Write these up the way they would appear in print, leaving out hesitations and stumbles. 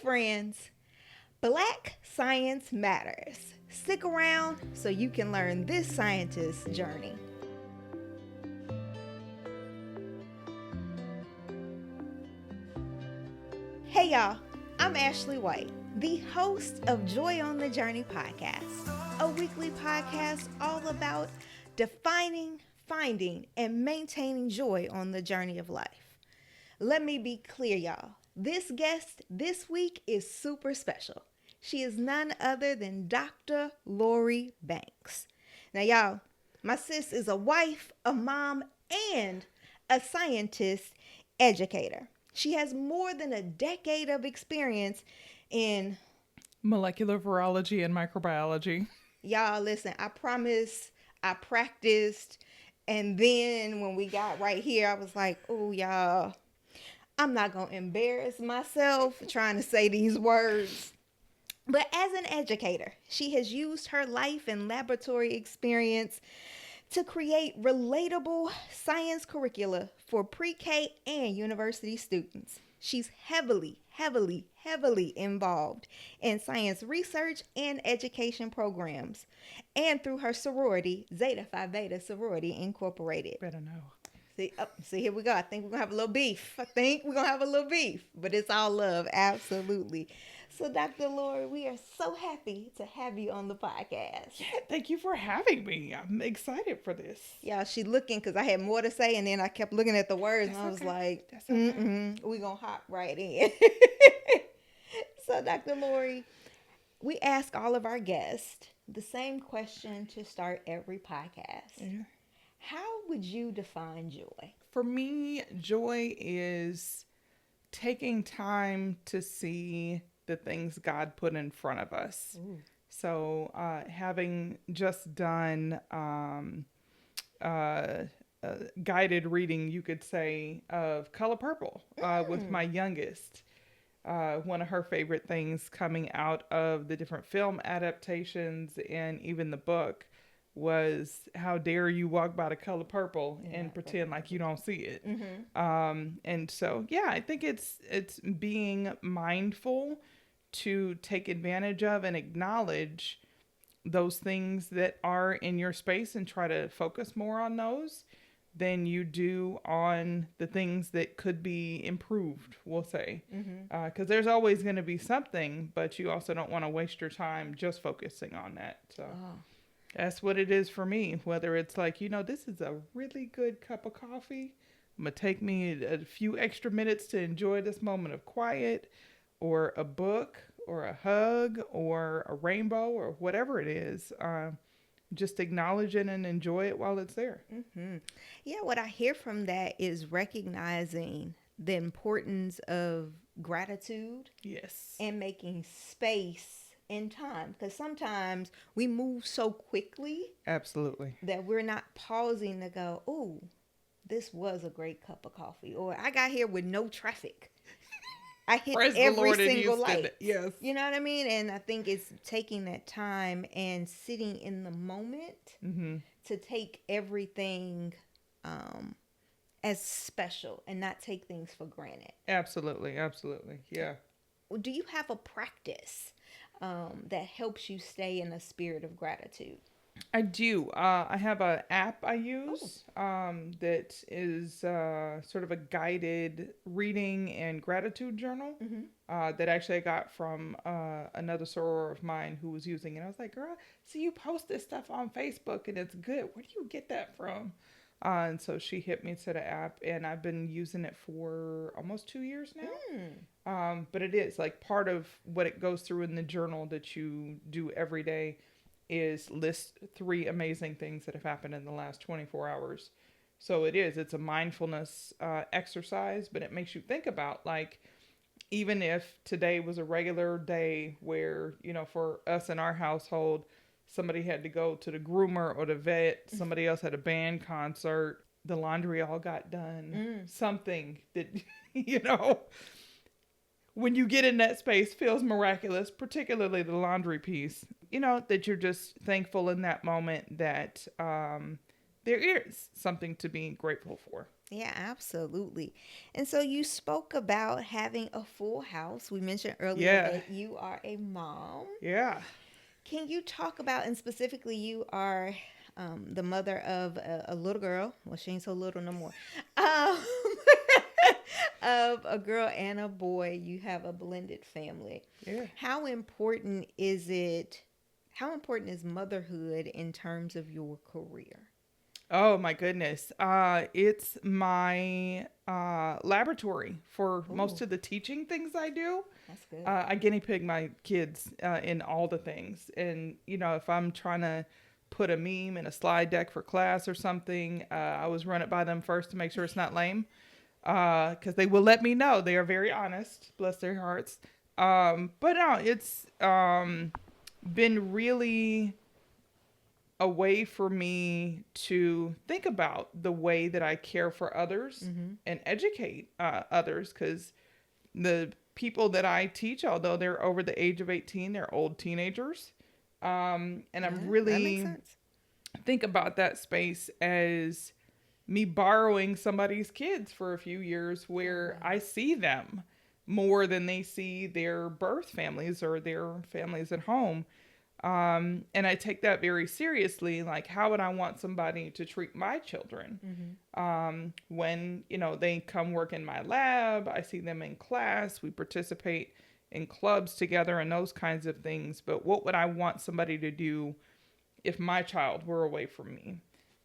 friends. Black Science Matters. Stick around so you can learn this scientist's journey. Hey y'all, I'm Ashley White, the host of Joy on the Journey podcast, a weekly podcast all about defining, finding, and maintaining joy on the journey of life. Let me be clear, y'all. This guest this week is super special. She is none other than Dr. Lori Banks. Now, y'all, my sis is a wife, a mom, and a scientist educator. She has more than a decade of experience in molecular virology and microbiology. Y'all, listen, I promise I practiced. And then when we got right here, I was like, oh, y'all, I'm not going to embarrass myself trying to say these words. But as an educator, she has used her life and laboratory experience to create relatable science curricula for pre-K and university students. She's heavily involved in science research and education programs, and through her sorority, Zeta Phi Beta Sorority Incorporated. Better know. See, here we go. I think we're going to have a little beef. But it's all love. Absolutely. So, Dr. Lori, we are so happy to have you on the podcast. Yeah, thank you for having me. I'm excited for this. Yeah, she looking because I had more to say, and then I kept looking at the words, and I was like, we're going to hop right in. So, Dr. Lori, we ask all of our guests the same question to start every podcast. Yeah. How would you define joy? For me, joy is taking time to see the things God put in front of us. Ooh. So having just done guided reading, you could say, of Color Purple with my youngest. One of her favorite things coming out of the different film adaptations and even the book was, how dare you walk by the color purple and pretend like you don't see it. Mm-hmm. And so, yeah, I think it's being mindful to take advantage of and acknowledge those things that are in your space and try to focus more on those than you do on the things that could be improved, we'll say. Because there's always going to be something, but you also don't want to waste your time just focusing on that. So. That's what it is for me. Whether it's like, this is a really good cup of coffee. I'm going to take me a few extra minutes to enjoy this moment of quiet, or a book, or a hug, or a rainbow, or whatever it is. Just acknowledge it and enjoy it while it's there. Mm-hmm. Yeah, what I hear from that is recognizing the importance of gratitude. Yes. And making space in time, because sometimes we move so quickly, absolutely, that we're not pausing to go, oh, this was a great cup of coffee, or I got here with no traffic. I hit every single light. Yes. You know what I mean? And I think it's taking that time and sitting in the moment to take everything as special and not take things for granted. Absolutely. Yeah. Do you have a practice that helps you stay in a spirit of gratitude? I do. I have an app I use that is sort of a guided reading and gratitude journal that actually I got from another soror of mine who was using it. I was like, girl, see, you post this stuff on Facebook and it's good. Where do you get that from? And so she hit me to the app, and I've been using it for almost 2 years now. But it is like part of what it goes through in the journal that you do every day is list 3 amazing things that have happened in the last 24 hours. So it's a mindfulness exercise, but it makes you think about, like, even if today was a regular day where, for us in our household, somebody had to go to the groomer or the vet, somebody else had a band concert, the laundry all got done, something that, when you get in that space feels miraculous, particularly the laundry piece, that you're just thankful in that moment that there is something to be grateful for. Yeah, absolutely. And so you spoke about having a full house. We mentioned earlier Yeah. that you are a mom. Yeah. Can you talk about, and specifically, you are the mother of a little girl. Well, she ain't so little no more. Um, of a girl and a boy. You have a blended family. Yeah. How important is it? How important is motherhood in terms of your career? Oh my goodness. It's my laboratory for most Oh, of the teaching things I do. that's good. I guinea pig my kids in all the things. And, if I'm trying to put a meme in a slide deck for class or something, I always run it by them first to make sure it's not lame. Because they will let me know. They are very honest, bless their hearts. But no, it's been really a way for me to think about the way that I care for others Mm-hmm. and educate others, because the people that I teach, although they're over the age of 18, they're old teenagers. And I'm Yeah, that makes really sense. think about that space as me borrowing somebody's kids for a few years, Oh, where wow. I see them more than they see their birth families or their families at home. And I take that very seriously. Like, how would I want somebody to treat my children? Mm-hmm. When, they come work in my lab, I see them in class, we participate in clubs together and those kinds of things. But what would I want somebody to do if my child were away from me?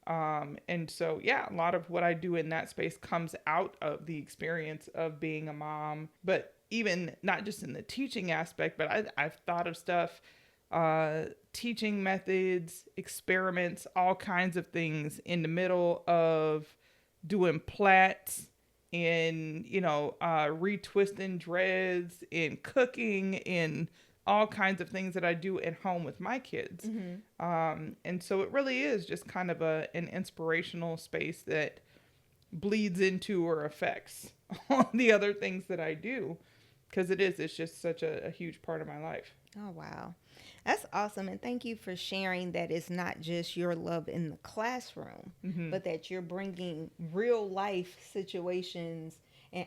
And so, yeah, a lot of what I do in that space comes out of the experience of being a mom, but even not just in the teaching aspect, but I've thought of stuff, teaching methods, experiments, all kinds of things in the middle of doing plats, in, retwisting dreads, in cooking, in all kinds of things that I do at home with my kids. Mm-hmm. And so it really is just kind of an inspirational space that bleeds into or affects all the other things that I do, because it's just such a huge part of my life. Oh, wow. That's awesome. And thank you for sharing that it's not just your love in the classroom, Hmm. but that you're bringing real life situations and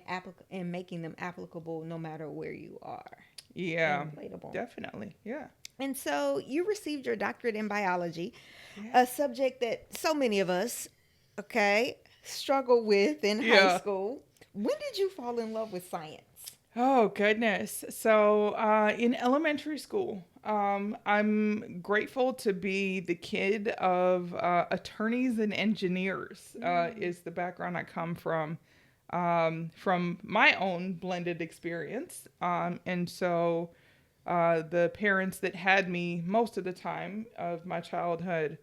and making them applicable no matter where you are Yeah, and relatable. definitely. Yeah. And so you received your doctorate in biology, Yeah. a subject that so many of us, okay, struggle with in high Yeah. school. When did you fall in love with science? Oh, goodness. So, in elementary school, I'm grateful to be the kid of attorneys and engineers, is the background I come from my own blended experience. And so, the parents that had me most of the time of my childhood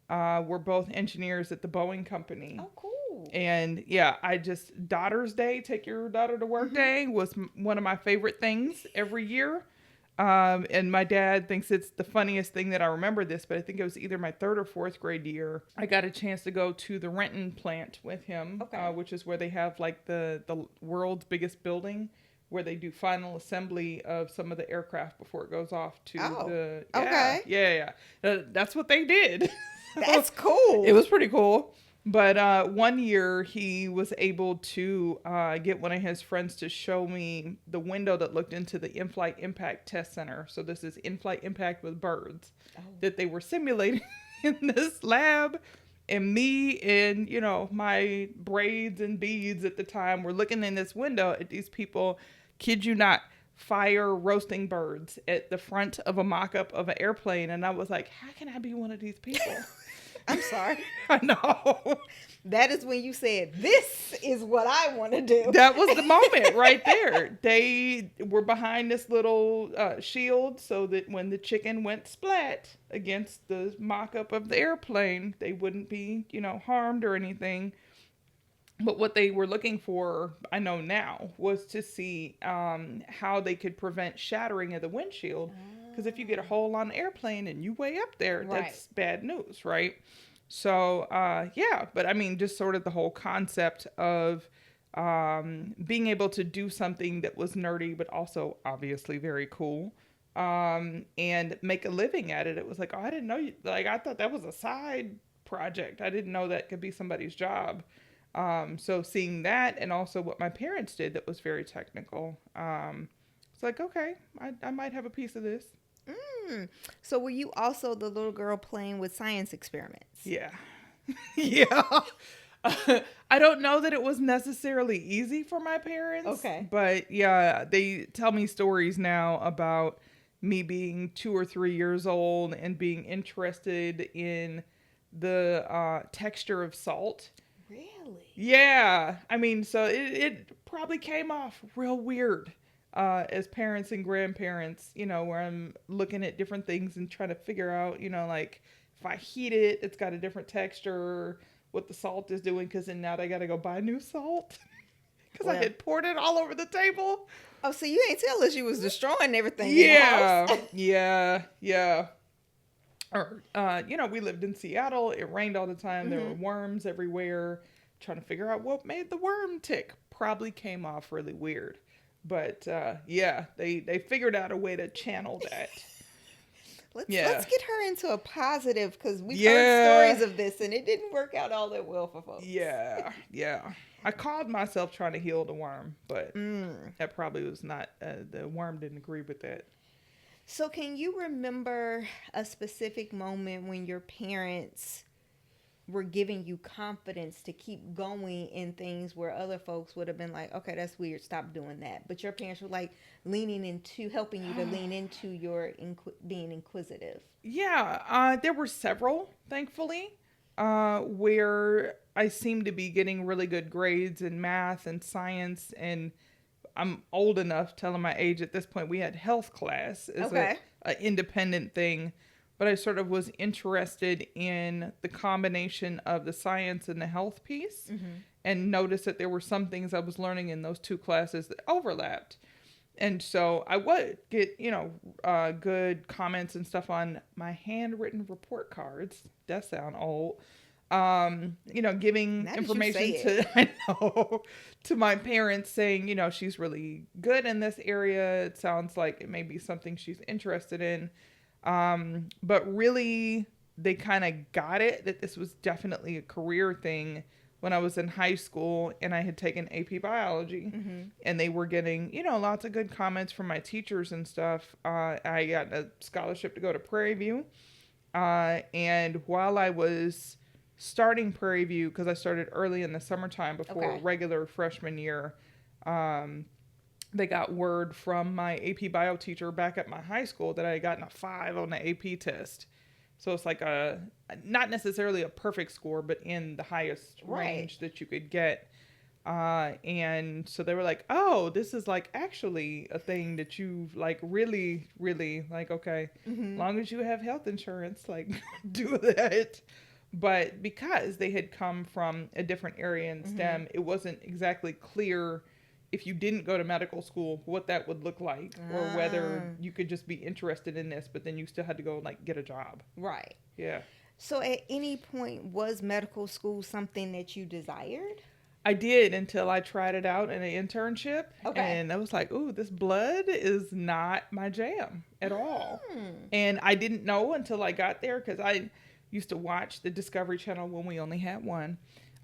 were both engineers at the Boeing Company. Oh, cool. And yeah, Daughter's Day, take your daughter to work Mm-hmm. day, was one of my favorite things every year. And my dad thinks it's the funniest thing that I remember this, but I think it was either my third or fourth grade year. I got a chance to go to the Renton plant with him, Okay. which is where they have like the world's biggest building, where they do final assembly of some of the aircraft before it goes off to Oh, the okay. yeah. That's what they did. That's cool. It was pretty cool. But one year he was able to get one of his friends to show me the window that looked into the in-flight impact test center. So this is in-flight impact with birds Oh. that they were simulating in this lab. And me and, my braids and beads at the time were looking in this window at these people, kid you not, fire roasting birds at the front of a mock-up of an airplane. And I was like, how can I be one of these people? I'm sorry. I know. That is when you said, "This is what I want to do." That was the moment right there. They were behind this little shield so that when the chicken went splat against the mock-up of the airplane, they wouldn't be, harmed or anything. But what they were looking for, I know now, was to see how they could prevent shattering of the windshield. Because if you get a hole on the airplane and you way up there, Right. that's bad news, right? So, yeah, but I mean, just sort of the whole concept of being able to do something that was nerdy, but also obviously very cool, and make a living at it. It was like, oh, I didn't know you, like, I thought that was a side project. I didn't know that could be somebody's job. So seeing that, and also what my parents did that was very technical, it's like, okay, I might have a piece of this. Mm. So were you also the little girl playing with science experiments? Yeah. Yeah. I don't know that it was necessarily easy for my parents, Okay. but yeah, they tell me stories now about me being 2 or 3 years old and being interested in the texture of salt. Really? Yeah. I mean, so it probably came off real weird as parents and grandparents, where I'm looking at different things and trying to figure out, like if I heat it, it's got a different texture, what the salt is doing, because then now I got to go buy new salt because I Well, had poured it all over the table. oh, so you ain't tell us you was destroying everything in the Yeah. house. Yeah. Yeah. Or, we lived in Seattle. It rained all the time. There were Mm-hmm. worms everywhere. Trying to figure out what made the worm tick. Probably came off really weird. But, yeah, they figured out a way to channel that. Let's Yeah. get her into a positive, because we've heard Yeah. stories of this and it didn't work out all that well for folks. Yeah. Yeah. I called myself trying to heal the worm, but Mm. that probably was not, the worm didn't agree with that. So can you remember a specific moment when your parents were giving you confidence to keep going in things where other folks would have been like, okay, that's weird, stop doing that. But your parents were like helping you to lean into your being inquisitive. Yeah, there were several, thankfully, where I seemed to be getting really good grades in math and science. And I'm old enough, telling my age at this point, we had health class as Okay. a independent thing. But I sort of was interested in the combination of the science and the health piece, and noticed that there were some things I was learning in those two classes that overlapped. And so I would get, good comments and stuff on my handwritten report cards. That sound old. Giving Now that you information say to, it. I know, to my parents saying, she's really good in this area. It sounds like it may be something she's interested in. But really, they kind of got it that this was definitely a career thing when I was in high school and I had taken AP biology, and they were getting, lots of good comments from my teachers and stuff. I got a scholarship to go to Prairie View. And while I was starting Prairie View, because I started early in the summertime before regular freshman year, they got word from my AP bio teacher back at my high school that I had gotten a 5 on the AP test. So it's like not necessarily a perfect score, but in the highest range that you could get. And so they were like, oh, this is like actually a thing that you've like really, really like, okay, as long as you have health insurance, like do that. But because they had come from a different area in STEM, it wasn't exactly clear if you didn't go to medical school, what that would look like, or whether you could just be interested in this, but then you still had to go like get a job. Right. Yeah. So at any point, was medical school something that you desired? I did until I tried it out in an internship. Okay. And I was like, ooh, this blood is not my jam at all. And I didn't know until I got there, because I used to watch the Discovery Channel when we only had one.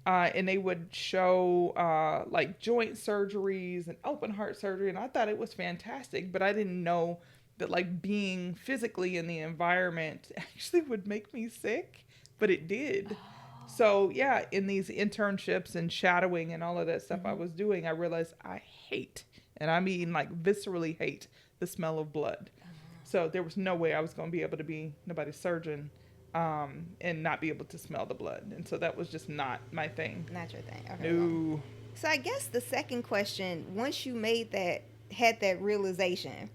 And they would show like joint surgeries and open heart surgery. And I thought it was fantastic, but I didn't know that like being physically in the environment actually would make me sick, but it did. So yeah, in these internships and shadowing and all of that stuff I was doing, I realized I hate, and I mean like viscerally hate, the smell of blood. So there was no way I was going to be able to be nobody's surgeon and not be able to smell the blood. And so that was just not my thing. Not your thing. Okay. No. So I guess the second question, once you had that realization,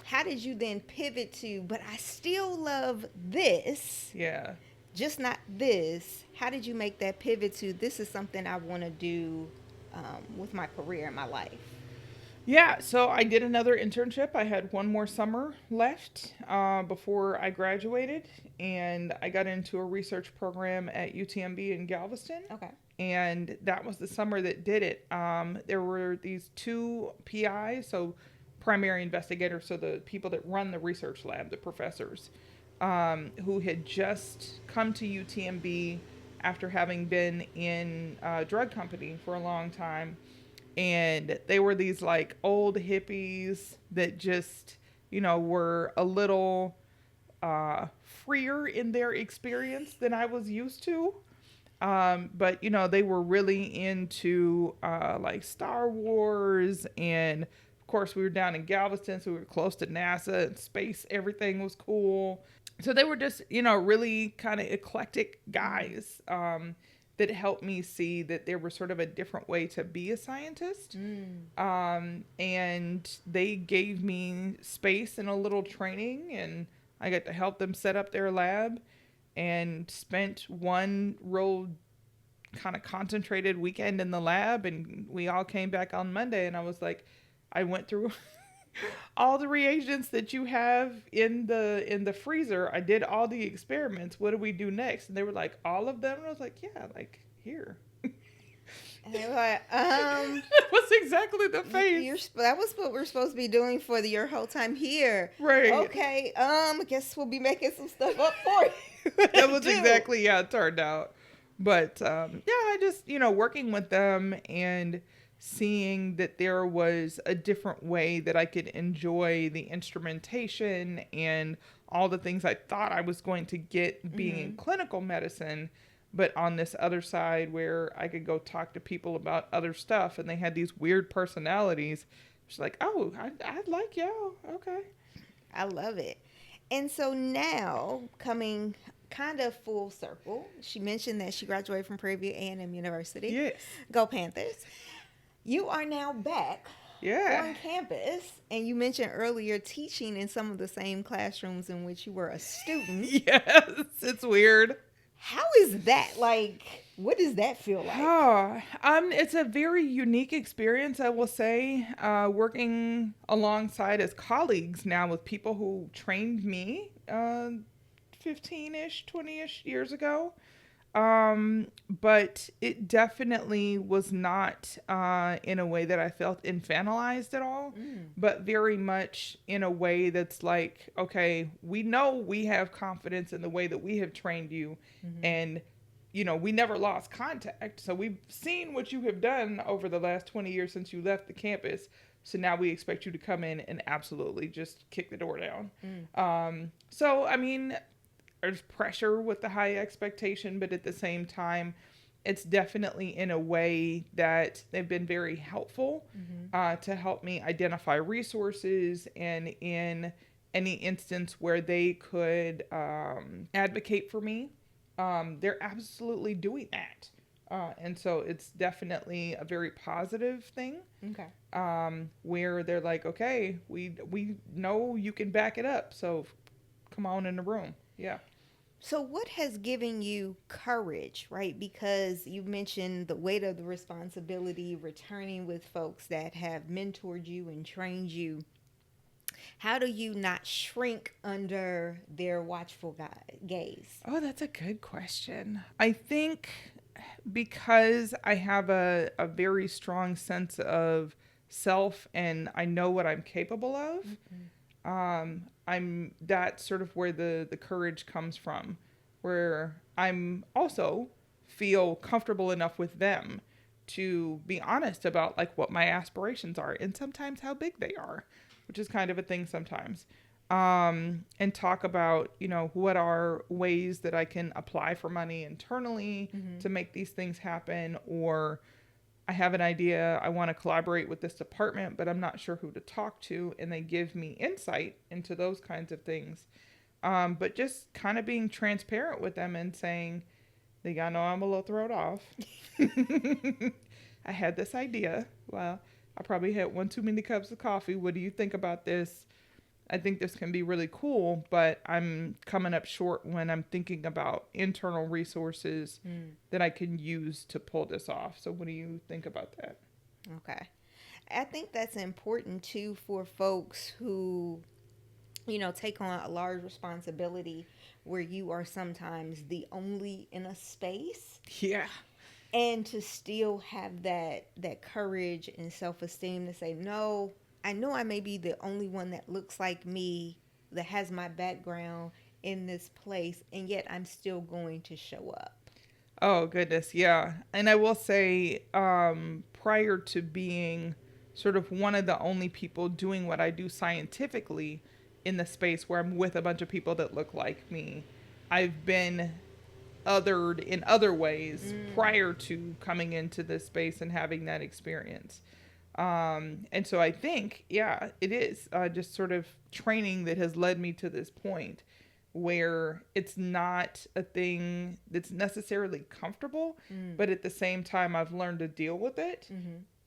how did you then pivot to, but I still love this, Yeah. just not this? How did you make that pivot to, this is something I want to do with my career and my life? Yeah, so I did another internship. I had one more summer left before I graduated, and I got into a research program at UTMB in Galveston. Okay. And that was the summer that did it. There were these 2 PIs, so primary investigators, so the people that run the research lab, the professors, who had just come to UTMB after having been in a drug company for a long time. And they were these like old hippies that just, were a little freer in their experience than I was used to. But they were really into like Star Wars, and of course we were down in Galveston, so we were close to NASA and space. Everything was cool. So they were just, really kind of eclectic guys that helped me see that there was sort of a different way to be a scientist. And they gave me space and a little training, and I got to help them set up their lab, and spent one real kind of concentrated weekend in the lab. And we all came back on Monday, and I was like, I went through all the reagents that you have in the freezer. I did all the experiments. What do we do next? And they wwere like, all of them? And I was like, yeah, like here. And they were like, That was exactly the face. That was what we're supposed to be doing for your whole time here. Right. Okay. I guess we'll be making some stuff up for you. That was exactly how it turned out. But I just, working with them and seeing that there was a different way that I could enjoy the instrumentation and all the things I thought I was going to get being in clinical medicine, but on this other side where I could go talk to people about other stuff, and they had these weird personalities. It's like, oh, I like y'all. Okay. I love it. And so now, coming kind of full circle, she mentioned that she graduated from Prairie View A&M University. Yes. Go Panthers. You are now back on campus, and you mentioned earlier teaching in some of the same classrooms in which you were a student. Yes, it's weird. How is that? Like, what does that feel like? It's a very unique experience, I will say, working alongside as colleagues now with people who trained me 15-ish, 20-ish years ago. But it definitely was not in a way that I felt infantilized at all, but very much in a way that's like, okay, we know we have confidence in the way that we have trained you, and we never lost contact. So we've seen what you have done over the last 20 years since you left the campus. So now we expect you to come in and absolutely just kick the door down. So, I mean, there's pressure with the high expectation, but at the same time, it's definitely in a way that they've been very helpful to help me identify resources, and in any instance where they could advocate for me, they're absolutely doing that. And so it's definitely a very positive thing. Okay. Where they're like, okay, we know you can back it up, so come on in the room. Yeah. So what has given you courage, right? Because you mentioned the weight of the responsibility, returning with folks that have mentored you and trained you. How do you not shrink under their watchful gaze? Oh, that's a good question. I think because I have a very strong sense of self and I know what I'm capable of, that's sort of where the courage comes from, where I'm also feel comfortable enough with them to be honest about like what my aspirations are and sometimes how big they are, which is kind of a thing sometimes. And talk about, what are ways that I can apply for money internally to make these things happen, or I have an idea, I want to collaborate with this department, but I'm not sure who to talk to, and they give me insight into those kinds of things. But just kind of being transparent with them and saying, they gotta know I'm a little thrown off. I had this idea. Well, I probably had one too many cups of coffee. What do you think about this? I think this can be really cool, but I'm coming up short when I'm thinking about internal resources that I can use to pull this off. So what do you think about that? Okay. I think that's important too for folks who, take on a large responsibility where you are sometimes the only in a space. Yeah. And to still have that courage and self-esteem to say, no, I know I may be the only one that looks like me, that has my background in this place, and yet I'm still going to show up. Oh goodness, yeah. And I will say, prior to being sort of one of the only people doing what I do scientifically in the space where I'm with a bunch of people that look like me, I've been othered in other ways prior to coming into this space and having that experience. And so I think, yeah, it is just sort of training that has led me to this point where it's not a thing that's necessarily comfortable, but at the same time, I've learned to deal with it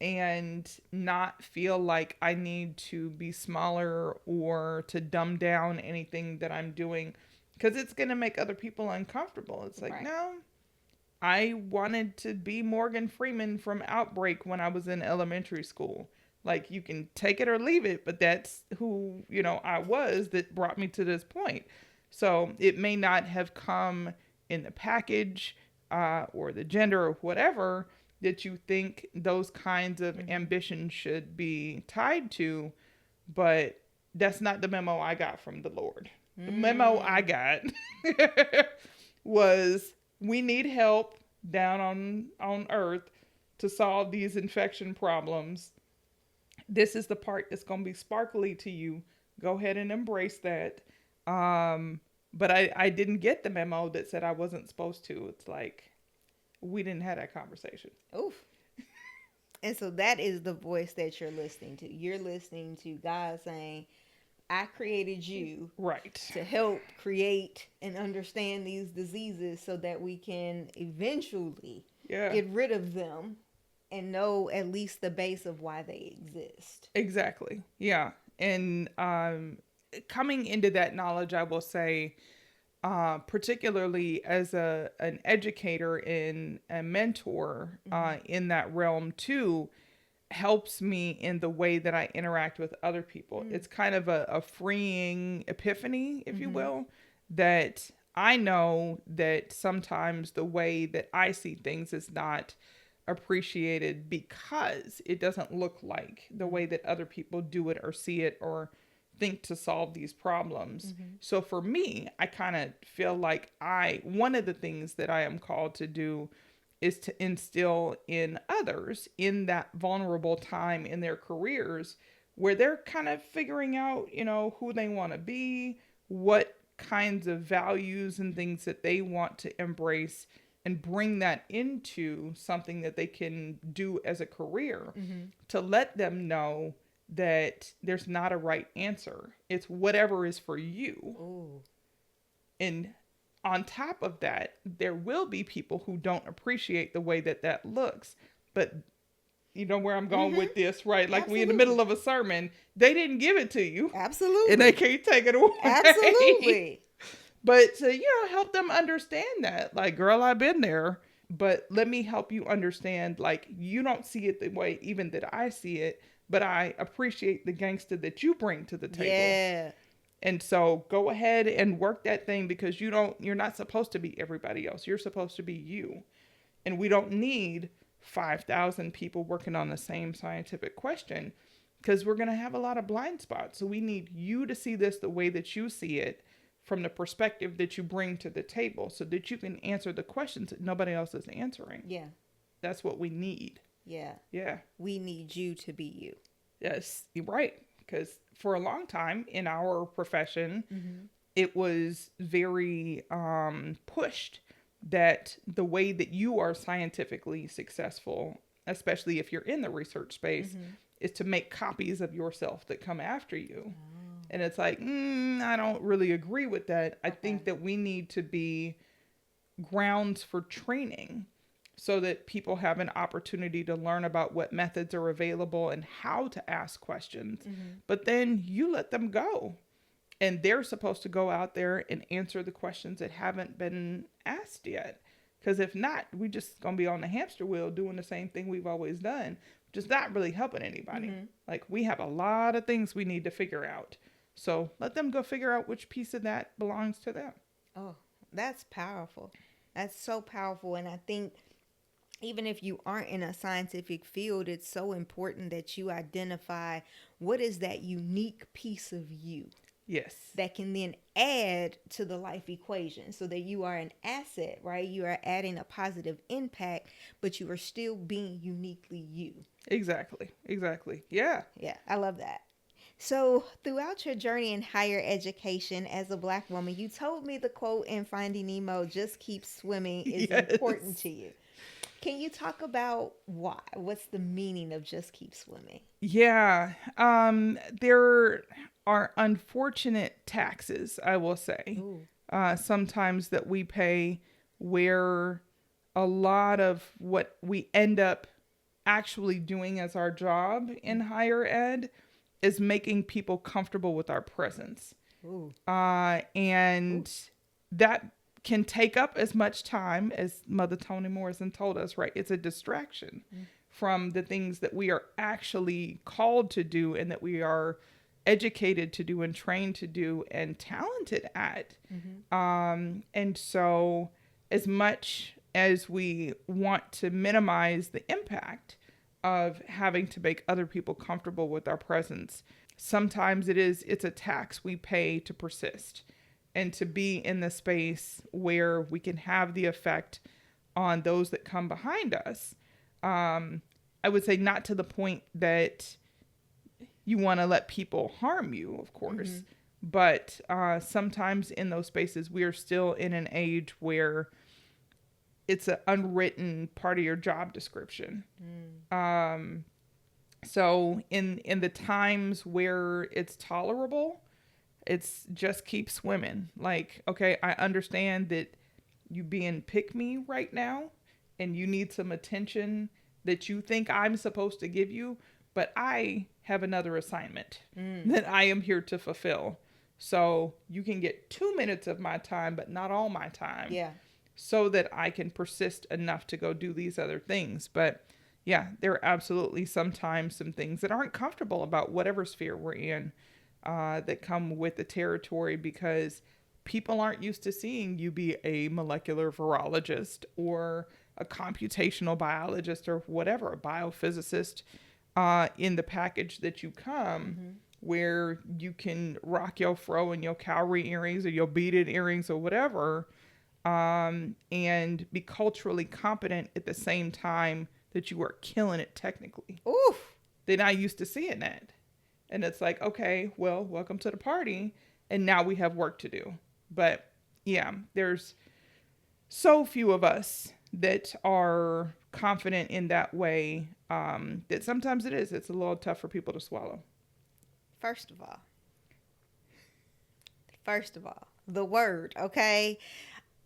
and not feel like I need to be smaller or to dumb down anything that I'm doing because it's going to make other people uncomfortable. It's like, Right. no, I wanted to be Morgan Freeman from Outbreak when I was in elementary school. Like, you can take it or leave it, but that's who, I was that brought me to this point. So it may not have come in the package or the gender or whatever that you think those kinds of ambitions should be tied to, but that's not the memo I got from the Lord. The memo I got was we need help down on earth to solve these infection problems. This is the part that's going to be sparkly to you. Go ahead and embrace that. But I didn't get the memo that said I wasn't supposed to. It's like, we didn't have that conversation. Oof. And so that is the voice that you're listening to. You're listening to God saying, I created you Right. to help create and understand these diseases so that we can eventually get rid of them and know at least the base of why they exist. Exactly. Yeah. And coming into that knowledge, I will say, particularly as an educator and a mentor in that realm too, helps me in the way that I interact with other people. It's kind of a freeing epiphany, if you will, that I know that sometimes the way that I see things is not appreciated because it doesn't look like the way that other people do it or see it or think to solve these problems. So for me, I kind of feel like one of the things that I am called to do is to instill in others in that vulnerable time in their careers where they're kind of figuring out, who they want to be, what kinds of values and things that they want to embrace and bring that into something that they can do as a career to let them know that there's not a right answer. It's whatever is for you. Ooh. And on top of that, there will be people who don't appreciate the way that looks. But you know where I'm going with this, right? Like we in the middle of a sermon, they didn't give it to you. Absolutely. And they can't take it away. Absolutely. But to, help them understand that. Like, girl, I've been there. But let me help you understand, like, you don't see it the way even that I see it. But I appreciate the gangster that you bring to the table. Yeah. And so go ahead and work that thing because you're not supposed to be everybody else. You're supposed to be you. And we don't need 5,000 people working on the same scientific question because we're going to have a lot of blind spots. So we need you to see this the way that you see it from the perspective that you bring to the table so that you can answer the questions that nobody else is answering. Yeah. That's what we need. Yeah. Yeah. We need you to be you. Yes, you're right. Because for a long time in our profession, it was very pushed that the way that you are scientifically successful, especially if you're in the research space, is to make copies of yourself that come after you. Oh. And it's like, I don't really agree with that. I think that we need to be grounds for training so that people have an opportunity to learn about what methods are available and how to ask questions. But then you let them go. And they're supposed to go out there and answer the questions that haven't been asked yet. Because if not, we just going to be on the hamster wheel doing the same thing we've always done, which is not really helping anybody. Like, we have a lot of things we need to figure out. So let them go figure out which piece of that belongs to them. Oh, that's powerful. That's so powerful. And I think even if you aren't in a scientific field, it's so important that you identify what is that unique piece of you. Yes. that can then add to the life equation so that you are an asset, right? You are adding a positive impact, but you are still being uniquely you. Exactly. Exactly. Yeah. Yeah, I love that. So, throughout your journey in higher education as a Black woman, you told me the quote in Finding Nemo, just keep swimming, is important Yes. to you. Can you talk about why? What's the meaning of just keep swimming? Yeah. There are unfortunate taxes, I will say, Ooh. sometimes that we pay where a lot of what we end up actually doing as our job in higher ed is making people comfortable with our presence. Ooh. Ooh. And that can take up as much time as Mother Toni Morrison told us, right? It's a distraction from the things that we are actually called to do and that we are educated to do and trained to do and talented at. And so, as much as we want to minimize the impact of having to make other people comfortable with our presence, sometimes it's a tax we pay to persist and to be in the space where we can have the effect on those that come behind us. I would say not to the point that you want to let people harm you, of course, but sometimes in those spaces we are still in an age where it's an unwritten part of your job description. So in the times where it's tolerable, it's just keep swimming. Like, okay, I understand that you being pick me right now and you need some attention that you think I'm supposed to give you, but I have another assignment that I am here to fulfill. So you can get 2 minutes of my time, but not all my time. Yeah. So that I can persist enough to go do these other things. But yeah, there are absolutely sometimes some things that aren't comfortable about whatever sphere we're in that come with the territory because people aren't used to seeing you be a molecular virologist or a computational biologist or whatever, a biophysicist in the package that you come where you can rock your fro and your cowrie earrings or your beaded earrings or whatever and be culturally competent at the same time that you are killing it technically. Oof. They're not used to seeing that. And it's like, okay, well, welcome to the party. And now we have work to do. But yeah, there's so few of us that are confident in that way that sometimes it's a little tough for people to swallow. First of all, the word, okay?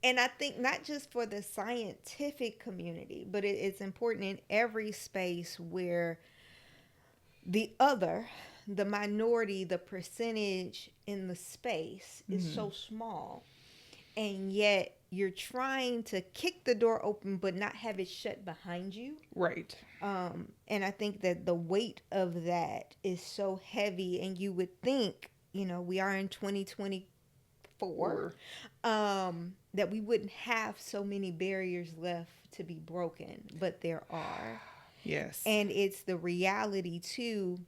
And I think not just for the scientific community, but it's important in every space where the other, the minority, the percentage in the space is so small. And yet you're trying to kick the door open but not have it shut behind you. Right. And I think that the weight of that is so heavy. And you would think, we are in 2024, that we wouldn't have so many barriers left to be broken, but there are. Yes. And it's the reality too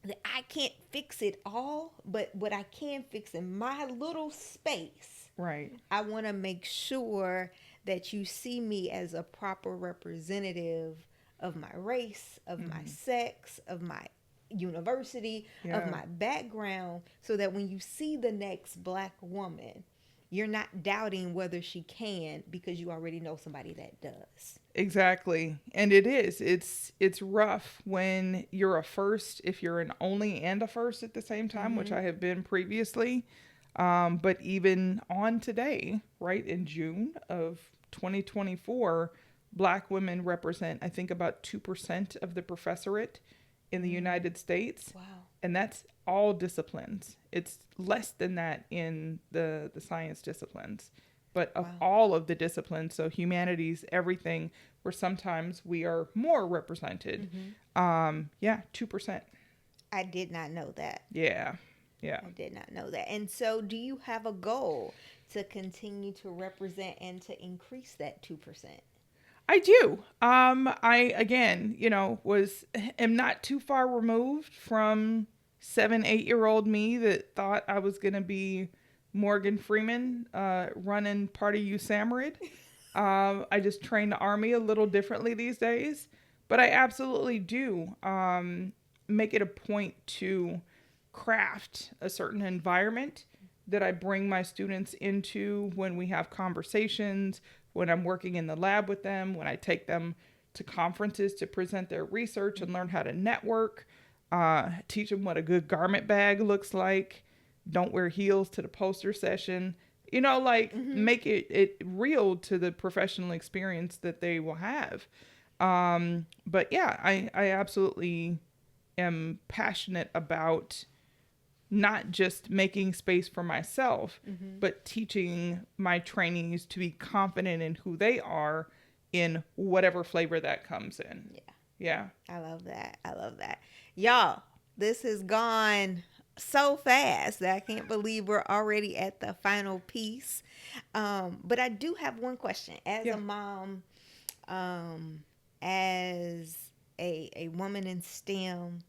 that I can't fix it all, but what I can fix in my little space, right. I want to make sure that you see me as a proper representative of my race, of my sex, of my university, of my background, so that when you see the next Black woman, you're not doubting whether she can because you already know somebody that does. Exactly. And it's rough when you're a first, if you're an only and a first at the same time, which I have been previously. But even on today, right, in June of 2024, Black women represent, I think, about 2% of the professorate in the United States. Wow. And that's all disciplines. It's less than that in the science disciplines. But of all of the disciplines, so humanities, everything, where sometimes we are more represented. 2%. I did not know that. Yeah. Yeah. I did not know that. And so do you have a goal to continue to represent and to increase that 2%? I do. I again, am not too far removed from 7, 8-year-old me that thought I was going to be Morgan Freeman running Party You Samarid. I just train the army a little differently these days, but I absolutely do make it a point to craft a certain environment that I bring my students into when we have conversations, when I'm working in the lab with them, when I take them to conferences to present their research and learn how to network, teach them what a good garment bag looks like, don't wear heels to the poster session, make it real to the professional experience that they will have. But yeah, I absolutely am passionate about not just making space for myself, but teaching my trainees to be confident in who they are in whatever flavor that comes in. Yeah. Yeah. I love that. I love that. Y'all, this has gone so fast that I can't believe we're already at the final piece. But I do have one question. As a mom, as a woman in STEM,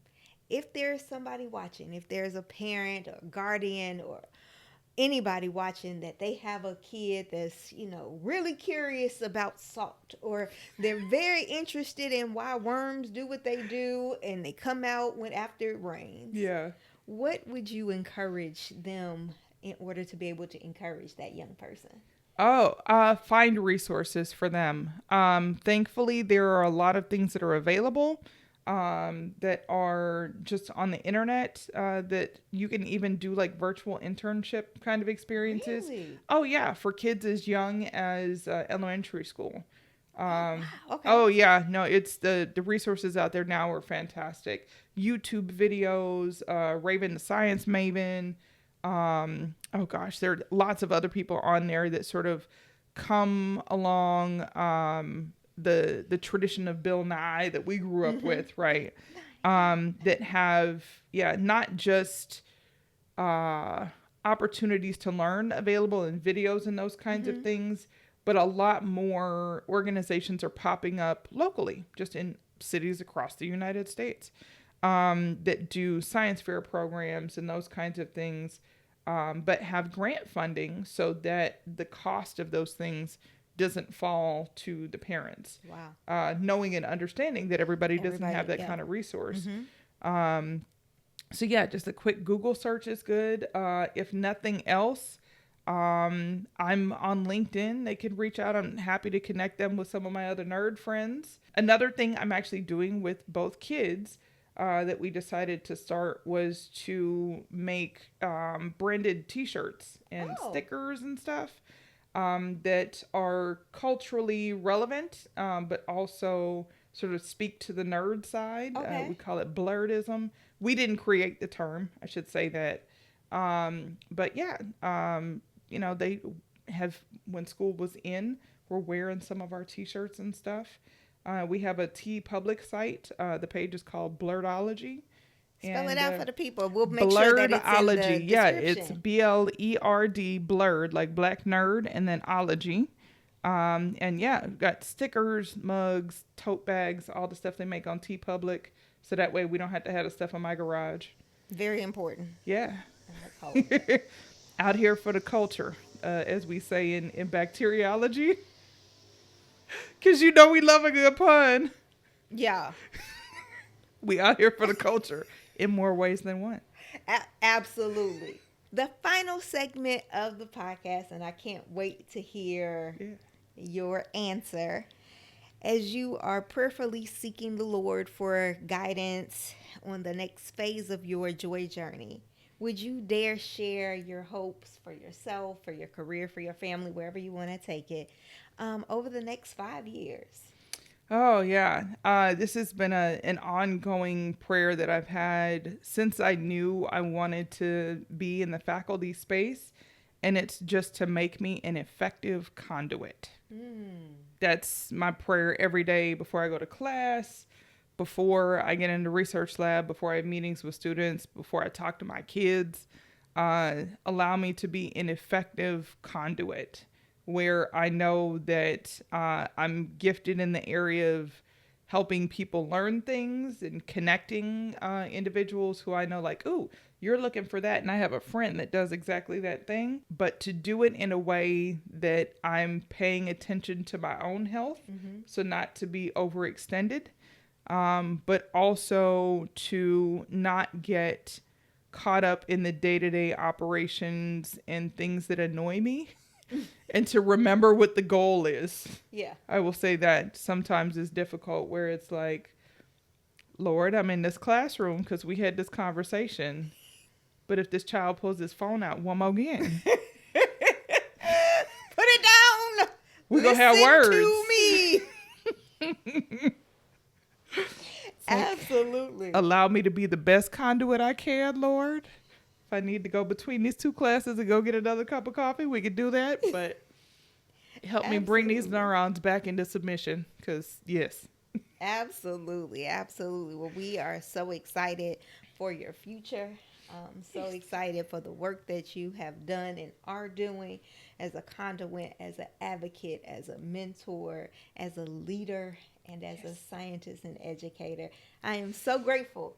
if there's somebody watching, if there's a parent or guardian or anybody watching that they have a kid that's, really curious about salt, or they're very interested in why worms do what they do and they come out when after it rains. Yeah. What would you encourage them in order to be able to encourage that young person? Find resources for them. Thankfully, there are a lot of things that are available that are just on the internet that you can even do like virtual internship kind of experiences. Really? Oh, yeah, for kids as young as elementary school. Wow. Okay. Oh, yeah, no, it's the resources out there now are fantastic. YouTube videos, Raven the Science Maven. Oh gosh, there are lots of other people on there that sort of come along the tradition of Bill Nye that we grew up with, right? That have, not just opportunities to learn available in videos and those kinds of things, but a lot more organizations are popping up locally, just in cities across the United States, that do science fair programs and those kinds of things. But have grant funding so that the cost of those things doesn't fall to the parents. Wow. Knowing and understanding that everybody doesn't have that kind of resource. So yeah, just a quick Google search is good. If nothing else, I'm on LinkedIn. They could reach out. I'm happy to connect them with some of my other nerd friends. Another thing I'm actually doing with both kids that we decided to start was to make branded t-shirts and stickers and stuff that are culturally relevant, but also sort of speak to the nerd side. Okay. We call it blurredism. We didn't create the term, I should say that. But yeah, they have, when school was in, we're wearing some of our t-shirts and stuff. We have a TeePublic site. The page is called Blerdology. Spell it out for the people. We'll make sure that it's in the description. Yeah, it's BLERD, blurred, like black nerd, and then ology. And yeah, we've got stickers, mugs, tote bags, all the stuff they make on TeePublic. So that way we don't have to have the stuff in my garage. Very important. Yeah. Out here for the culture, as we say in bacteriology. Because we love a good pun. Yeah. We out here for the culture in more ways than one. Absolutely. The final segment of the podcast, and I can't wait to hear your answer. As you are prayerfully seeking the Lord for guidance on the next phase of your joy journey, would you dare share your hopes for yourself, for your career, for your family, wherever you want to take it, over the next 5 years? Oh, yeah. This has been an ongoing prayer that I've had since I knew I wanted to be in the faculty space. And it's just to make me an effective conduit. That's my prayer every day before I go to class, before I get into research lab, before I have meetings with students, before I talk to my kids. Allow me to be an effective conduit where I know that I'm gifted in the area of helping people learn things and connecting individuals who I know, like, ooh, you're looking for that, and I have a friend that does exactly that thing. But to do it in a way that I'm paying attention to my own health, so not to be overextended, but also to not get caught up in the day-to-day operations and things that annoy me. And to remember what the goal is. Yeah. I will say that sometimes is difficult, where it's like, Lord, I'm in this classroom because we had this conversation. But if this child pulls his phone out one more again, Put it down. we're going to have words. To me. Absolutely. Allow me to be the best conduit I can, Lord. If I need to go between these two classes and go get another cup of coffee, we could do that. But help me bring these neurons back into submission, because, yes. Absolutely. Absolutely. Well, we are so excited for your future. So excited for the work that you have done and are doing as a conduit, as an advocate, as a mentor, as a leader, and as a scientist and educator. I am so grateful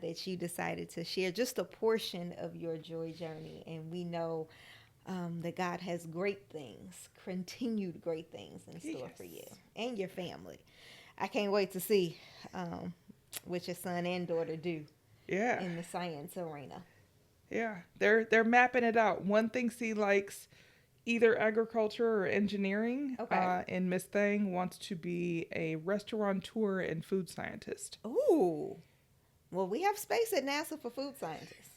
that you decided to share just a portion of your joy journey. And we know that God has great things, continued great things in store for you and your family. I can't wait to see what your son and daughter do. Yeah. In the science arena. Yeah. They're mapping it out. One thinks he likes either agriculture or engineering. Okay. And Miss Thang wants to be a restaurateur and food scientist. Ooh. Well, we have space at NASA for food scientists.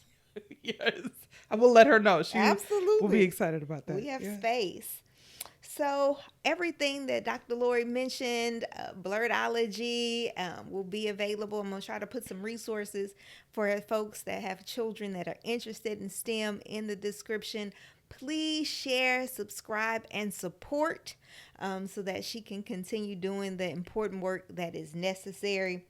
Yes. I will let her know. She Absolutely will be excited about that. We have space. So everything that Dr. Lori mentioned, Blurredology, will be available. I'm going to try to put some resources for folks that have children that are interested in STEM in the description. Please share, subscribe, and support so that she can continue doing the important work that is necessary.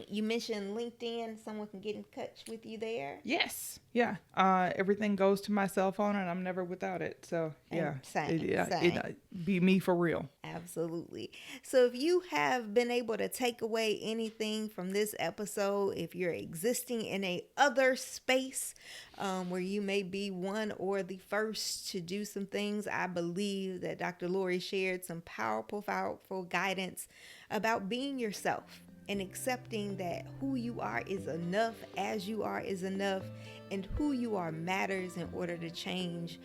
You mentioned LinkedIn. Someone can get in touch with you there. Yes. Yeah. Everything goes to my cell phone, and I'm never without it. So yeah, Same. Be me for real. Absolutely. So if you have been able to take away anything from this episode, if you're existing in a other space where you may be one or the first to do some things, I believe that Dr. Lori shared some powerful guidance about being yourself and accepting that who you are is enough, as you are is enough, and who you are matters in order to change